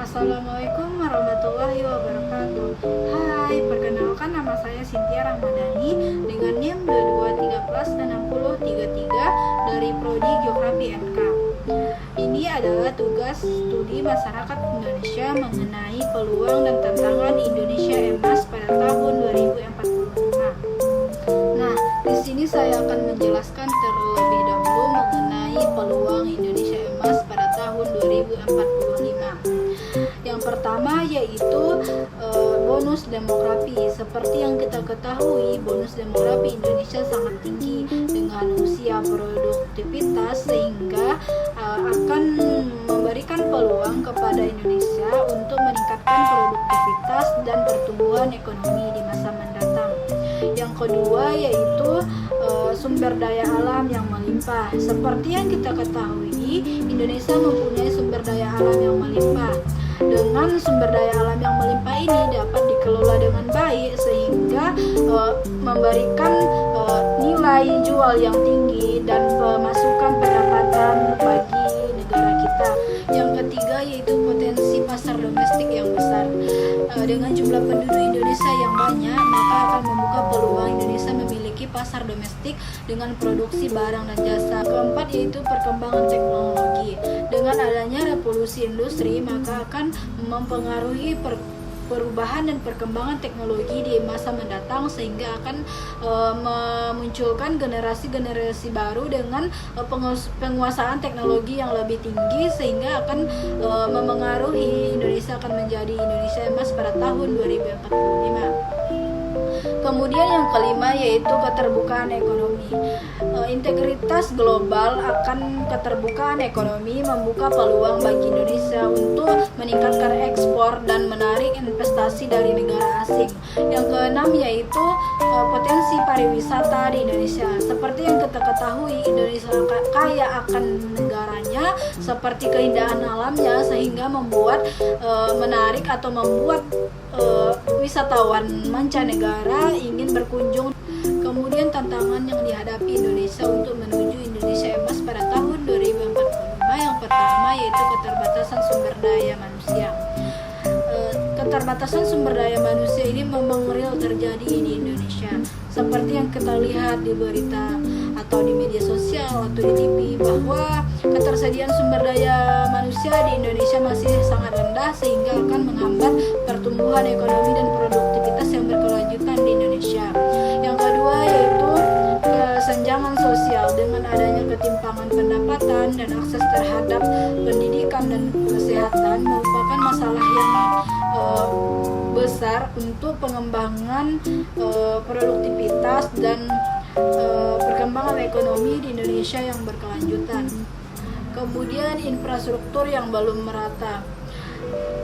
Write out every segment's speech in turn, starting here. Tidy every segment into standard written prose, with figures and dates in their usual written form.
Assalamualaikum warahmatullahi wabarakatuh. Hai, perkenalkan nama saya Cynthia Rahmadani dengan NIM 22136033 dari Prodi Geografi MK. Ini adalah tugas studi masyarakat Indonesia mengenai peluang dan tantangan Indonesia Emas pada tahun 2045. Nah, di sini saya akan menjelaskan terlebih dahulu mengenai peluang Indonesia Emas pada tahun 2045. Yang pertama yaitu bonus demografi. Seperti yang kita ketahui, bonus demografi Indonesia sangat tinggi dengan usia produktivitas sehingga akan memberikan peluang kepada Indonesia untuk meningkatkan produktivitas dan pertumbuhan ekonomi di masa mendatang. Yang kedua yaitu sumber daya alam yang melimpah. Seperti yang kita ketahui, Indonesia mempunyai sumber daya alam yang melimpah. Dengan sumber daya alam yang melimpah ini dapat dikelola dengan baik sehingga memberikan nilai jual yang tinggi dan pemasukan pendapatan bagi negara kita. Yang ketiga yaitu potensi pasar domestik yang besar. Dengan jumlah penduduk Indonesia yang banyak, maka akan membuka peluang Indonesia memiliki pasar domestik dengan produksi barang dan jasa. Keempat yaitu perkembangan teknologi. Dengan adanya revolusi industri, maka akan mempengaruhi perubahan dan perkembangan teknologi di masa mendatang sehingga akan memunculkan generasi-generasi baru dengan penguasaan teknologi yang lebih tinggi sehingga akan memengaruhi Indonesia akan menjadi Indonesia Emas pada tahun 2045. Kemudian yang kelima yaitu keterbukaan ekonomi. Integritas global akan keterbukaan ekonomi membuka peluang bagi Indonesia untuk meningkatkan ekspor dan menarik investasi dari negara asing. Yang keenam yaitu potensi pariwisata di Indonesia. Seperti yang kita ketahui, Indonesia kaya akan negaranya seperti keindahan alamnya sehingga membuat menarik atau membuat wisatawan mancanegara ingin berkunjung. Kemudian tantangan yang dihadapi Indonesia untuk menuju Indonesia Emas pada tahun 2045, yang pertama yaitu keterbatasan sumber daya manusia. Keterbatasan sumber daya manusia ini memang real terjadi di Indonesia. Seperti yang kita lihat di berita atau di media sosial atau di TV bahwa ketersediaan sumber daya manusia di Indonesia masih sangat rendah sehingga akan menghambat pertumbuhan ekonomi dan produktivitas yang berkelanjutan di Indonesia. Yang kedua yaitu kesenjangan sosial. Dengan adanya ketimpangan pendapatan dan akses terhadap pendidikan dan kesehatan merupakan masalah yang besar untuk pengembangan produktivitas dan perkembangan ekonomi di Indonesia yang berkelanjutan. Kemudian infrastruktur yang belum merata.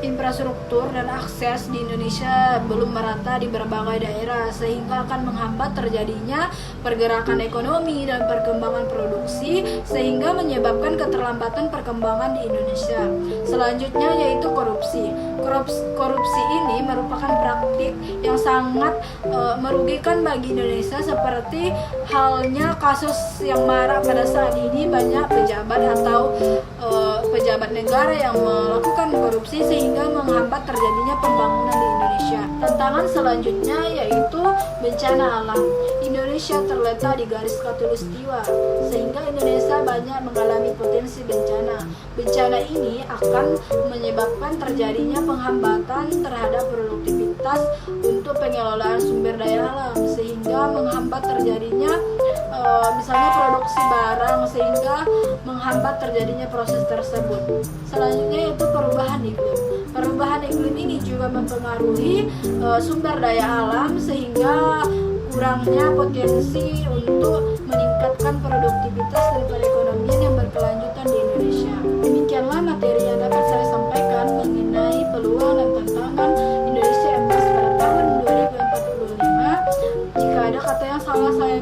Infrastruktur dan akses di Indonesia belum merata di berbagai daerah sehingga akan menghambat terjadinya pergerakan ekonomi dan perkembangan produksi sehingga menyebabkan keterlambatan perkembangan di Indonesia. Selanjutnya yaitu korupsi. Korupsi ini merupakan praktik yang sangat merugikan bagi Indonesia seperti halnya kasus yang marak pada saat ini, banyak pejabat atau pejabat negara yang melakukan korupsi sehingga menghambat terjadinya pembangunan di Indonesia. Tantangan selanjutnya yaitu bencana alam. Indonesia terletak di garis khatulistiwa sehingga Indonesia banyak mengalami potensi bencana. Bencana ini akan menyebabkan terjadinya penghambatan terhadap produktivitas untuk pengelolaan sumber daya alam sehingga menghambat terjadinya misalnya produksi barang sehingga menghambat terjadinya proses tersebut. Selanjutnya yaitu perubahan iklim. Perubahan iklim ini juga mempengaruhi sumber daya alam sehingga kurangnya potensi untuk meningkatkan produktivitas dan perekonomian yang berkelanjutan di Indonesia. Demikianlah materi yang dapat saya sampaikan mengenai peluang dan tantangan Indonesia Emas pada tahun 2045. Jika ada kata yang salah saya